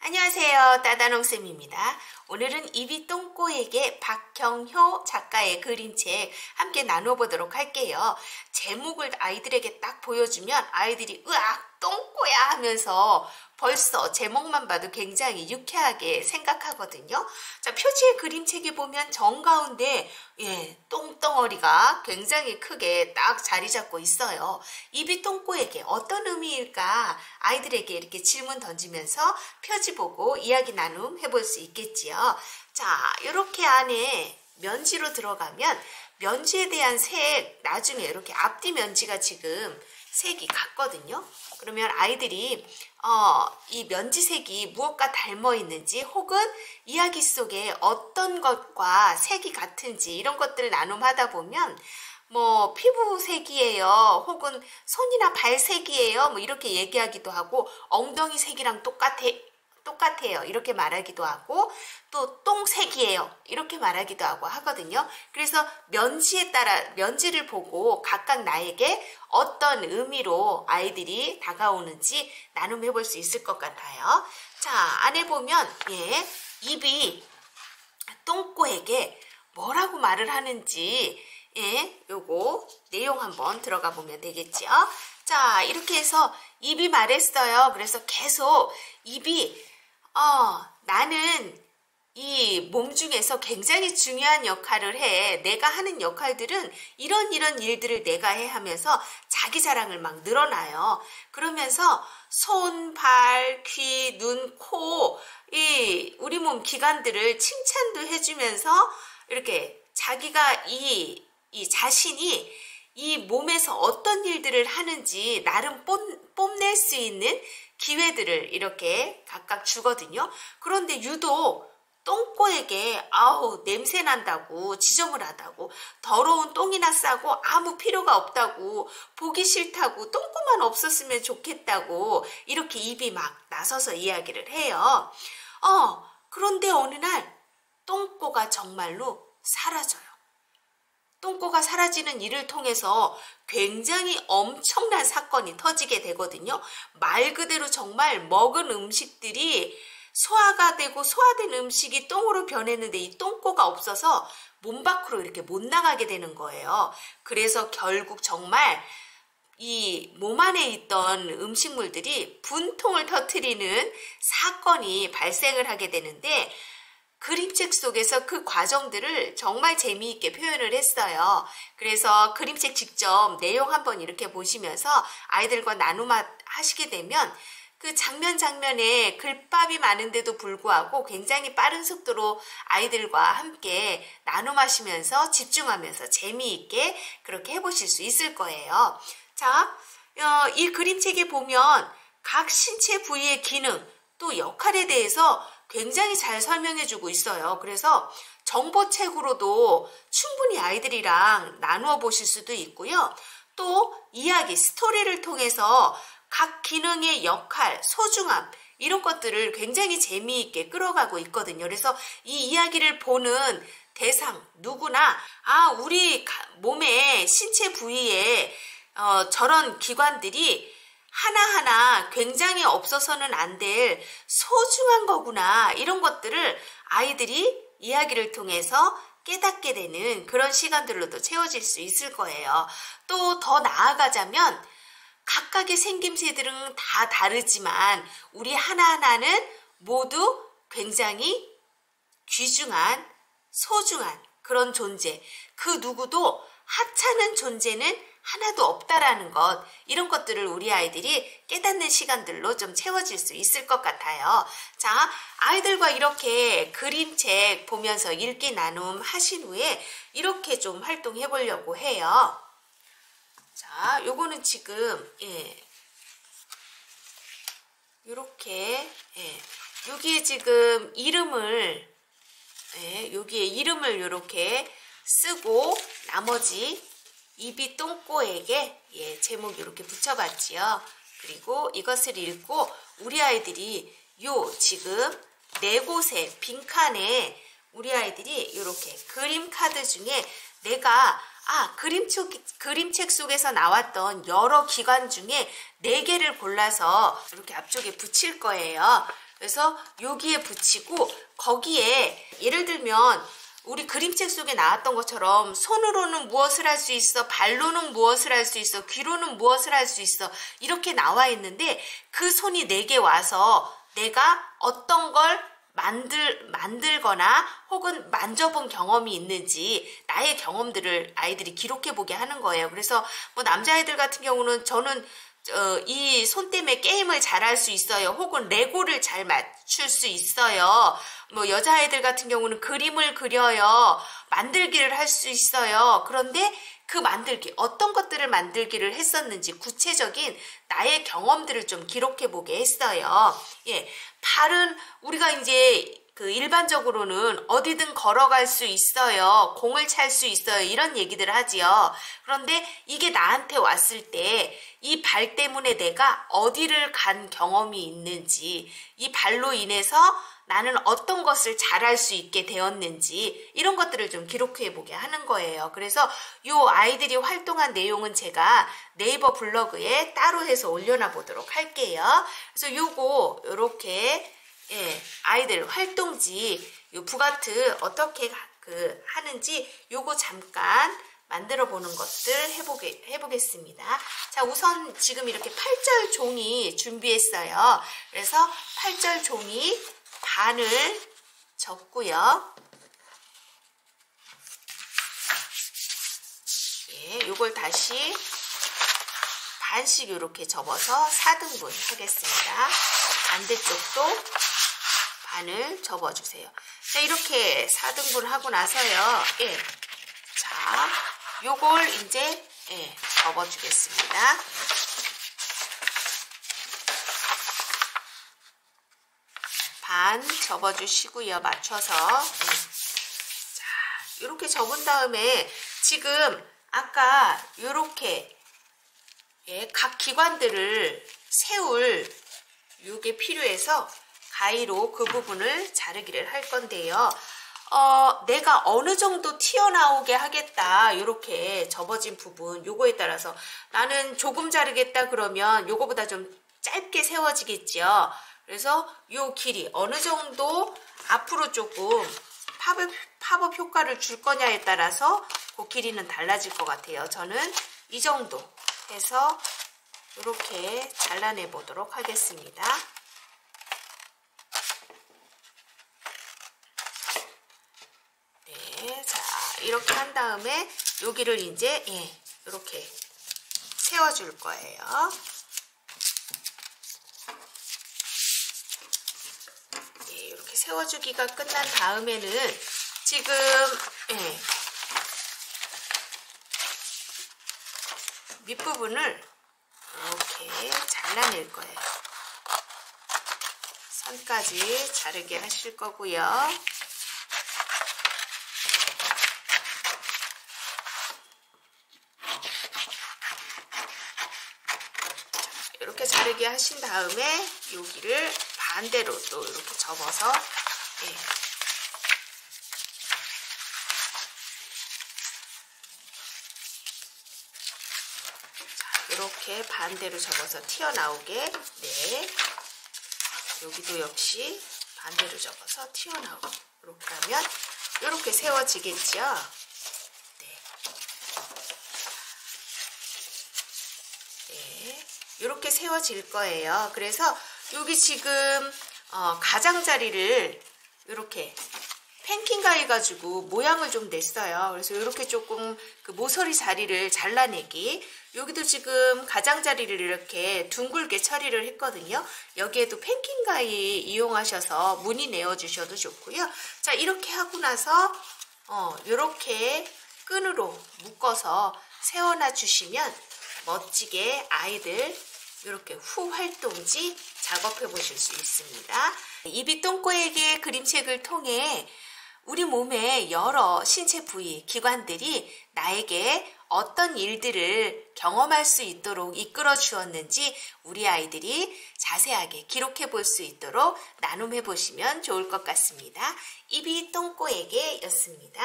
안녕하세요. 따다농쌤입니다. 오늘은 입이 똥꼬에게 박경효 작가의 그림책 함께 나눠보도록 할게요. 제목을 아이들에게 딱 보여주면 아이들이 으악 똥꼬야 하면서 벌써 제목만 봐도 굉장히 유쾌하게 생각하거든요. 자, 표지의 그림책에 보면 정가운데 똥덩어리가 굉장히 크게 딱 자리 잡고 있어요. 입이 똥꼬에게 어떤 의미일까? 아이들에게 이렇게 질문 던지면서 표지 보고 이야기 나눔 해볼 수 있겠지요. 자, 이렇게 안에 면지로 들어가면 면지에 대한 색, 나중에 이렇게 앞뒤 면지가 지금 색이 같거든요. 그러면 아이들이 이 면지색이 무엇과 닮아 있는지 혹은 이야기 속에 어떤 것과 색이 같은지 이런 것들을 나눔하다 보면 뭐 피부색이에요 혹은 손이나 발색이에요 뭐 이렇게 얘기하기도 하고 엉덩이 색이랑 똑같아요 이렇게 말하기도 하고 또 똥색이에요 이렇게 말하기도 하고 하거든요. 그래서 면지에 따라 면지를 보고 각각 나에게 어떤 의미로 아이들이 다가오는지 나눔해 볼 수 있을 것 같아요. 자, 안에 보면 입이 똥꼬에게 뭐라고 말을 하는지 요거 내용 한번 들어가 보면 되겠죠. 자, 이렇게 해서 입이 말했어요. 그래서 계속 입이 나는 이 몸 중에서 굉장히 중요한 역할을 해. 내가 하는 역할들은 이런 일들을 내가 해 하면서 자기 자랑을 막 늘어나요. 그러면서 손, 발, 귀, 눈, 코, 우리 몸 기관들을 칭찬도 해주면서 이렇게 자기가 이 자신이 이 몸에서 어떤 일들을 하는지 나름 뽐낼 수 있는 기회들을 이렇게 각각 주거든요. 그런데 유독 똥꼬에게 아우 냄새 난다고 지저분하다고 더러운 똥이나 싸고 아무 필요가 없다고 보기 싫다고 똥꼬만 없었으면 좋겠다고 이렇게 입이 막 나서서 이야기를 해요. 그런데 어느 날 똥꼬가 정말로 사라져요. 똥꼬가 사라지는 일을 통해서 굉장히 엄청난 사건이 터지게 되거든요. 말 그대로 정말 먹은 음식들이 소화가 되고 소화된 음식이 똥으로 변했는데 이 똥꼬가 없어서 몸 밖으로 이렇게 못 나가게 되는 거예요. 그래서 결국 정말 이 몸 안에 있던 음식물들이 분통을 터뜨리는 사건이 발생을 하게 되는데 그림책 속에서 그 과정들을 정말 재미있게 표현을 했어요. 그래서 그림책 직접 내용 한번 이렇게 보시면서 아이들과 나눔하시게 되면 그 장면에 글밥이 많은데도 불구하고 굉장히 빠른 속도로 아이들과 함께 나눔하시면서 집중하면서 재미있게 그렇게 해보실 수 있을 거예요. 자, 이 그림책에 보면 각 신체 부위의 기능 또 역할에 대해서 굉장히 잘 설명해주고 있어요. 그래서 정보책으로도 충분히 아이들이랑 나누어 보실 수도 있고요. 또 이야기, 스토리를 통해서 각 기능의 역할, 소중함 이런 것들을 굉장히 재미있게 끌어가고 있거든요. 그래서 이 이야기를 보는 대상 누구나 우리 몸의 신체 부위에 저런 기관들이 하나하나 굉장히 없어서는 안 될 소중한 거구나 이런 것들을 아이들이 이야기를 통해서 깨닫게 되는 그런 시간들로도 채워질 수 있을 거예요. 또 더 나아가자면 각각의 생김새들은 다 다르지만 우리 하나하나는 모두 굉장히 귀중한 소중한 그런 존재, 그 누구도 하찮은 존재는 하나도 없다라는 것, 이런 것들을 우리 아이들이 깨닫는 시간들로 좀 채워질 수 있을 것 같아요. 자, 아이들과 이렇게 그림책 보면서 읽기 나눔 하신 후에 이렇게 좀 활동해 보려고 해요. 자, 요거는 지금 요렇게 여기에 지금 이름을 여기에 이름을 요렇게 쓰고 나머지 입이 똥꼬에게 제목 이렇게 붙여봤지요. 그리고 이것을 읽고 우리 아이들이 지금 4곳의 빈칸에 우리 아이들이 이렇게 그림 카드 중에 내가 그림책 속에서 나왔던 여러 기관 중에 4개를 골라서 이렇게 앞쪽에 붙일 거예요. 그래서 여기에 붙이고 거기에 예를 들면 우리 그림책 속에 나왔던 것처럼 손으로는 무엇을 할 수 있어, 발로는 무엇을 할 수 있어, 귀로는 무엇을 할 수 있어 이렇게 나와 있는데 그 손이 내게 와서 내가 어떤 걸 만들거나 혹은 만져본 경험이 있는지 나의 경험들을 아이들이 기록해보게 하는 거예요. 그래서 뭐 남자아이들 같은 경우는 저는 이 손 때문에 게임을 잘 할 수 있어요. 혹은 레고를 잘 맞출 수 있어요. 뭐 여자아이들 같은 경우는 그림을 그려요. 만들기를 할 수 있어요. 그런데 그 만들기, 어떤 것들을 만들기를 했었는지 구체적인 나의 경험들을 좀 기록해보게 했어요. 예, 발은 우리가 이제 그 일반적으로는 어디든 걸어갈 수 있어요. 공을 찰 수 있어요. 이런 얘기들을 하지요. 그런데 이게 나한테 왔을 때 이 발 때문에 내가 어디를 간 경험이 있는지, 이 발로 인해서 나는 어떤 것을 잘할 수 있게 되었는지 이런 것들을 좀 기록해 보게 하는 거예요. 그래서 요 아이들이 활동한 내용은 제가 네이버 블로그에 따로 해서 올려놔 보도록 할게요. 그래서 요거 요렇게 아이들 활동지 요 부가트 어떻게 하는지 요거 잠깐 만들어 보는 것들 해보겠습니다. 자, 우선 지금 이렇게 8절 종이 준비했어요. 그래서 8절 종이 반을 접고요. 예, 요걸 다시 반씩 이렇게 접어서 4등분 하겠습니다. 반대쪽도 반을 접어주세요. 자, 이렇게 4등분 하고 나서요. 예, 자, 요걸 이제 접어주겠습니다. 반 접어주시고요. 맞춰서. 자, 이렇게 접은 다음에 지금 아까 이렇게 각 기관들을 세울 요게 필요해서 가위로 그 부분을 자르기를 할 건데요. 내가 어느 정도 튀어나오게 하겠다. 이렇게 접어진 부분 요거에 따라서 나는 조금 자르겠다 그러면 요거보다 좀 짧게 세워지겠죠. 그래서 요 길이 어느 정도 앞으로 조금 팝업 효과를 줄 거냐에 따라서 그 길이는 달라질 것 같아요. 저는 이 정도 해서 이렇게 잘라내 보도록 하겠습니다. 네, 자, 이렇게 한 다음에 여기를 이제 이렇게 세워줄 거예요. 이렇게 세워주기가 끝난 다음에는 지금 밑부분을 이렇게 잘라낼 거예요. 선까지 자르게 하실 거고요. 이렇게 자르게 하신 다음에 여기를 반대로 또 이렇게 접어서 이렇게 반대로 접어서 튀어나오게 여기도 역시 반대로 접어서 튀어나오고 이렇게 하면 이렇게 세워지겠죠. 이렇게 세워질 거예요. 그래서 여기 지금 가장자리를 이렇게 펜킹 가위 가지고 모양을 좀 냈어요. 그래서 이렇게 조금 그 모서리 자리를 잘라내기. 여기도 지금 가장자리를 이렇게 둥글게 처리를 했거든요. 여기에도 펜킹 가위 이용하셔서 무늬 내어주셔도 좋고요. 자, 이렇게 하고 나서 이렇게 끈으로 묶어서 세워놔 주시면 멋지게 아이들 이렇게 후 활동지 작업해 보실 수 있습니다. 이비똥꼬에게 그림책을 통해 우리 몸의 여러 신체 부위, 기관들이 나에게 어떤 일들을 경험할 수 있도록 이끌어 주었는지 우리 아이들이 자세하게 기록해 볼 수 있도록 나눔해 보시면 좋을 것 같습니다. 이비똥꼬에게 였습니다.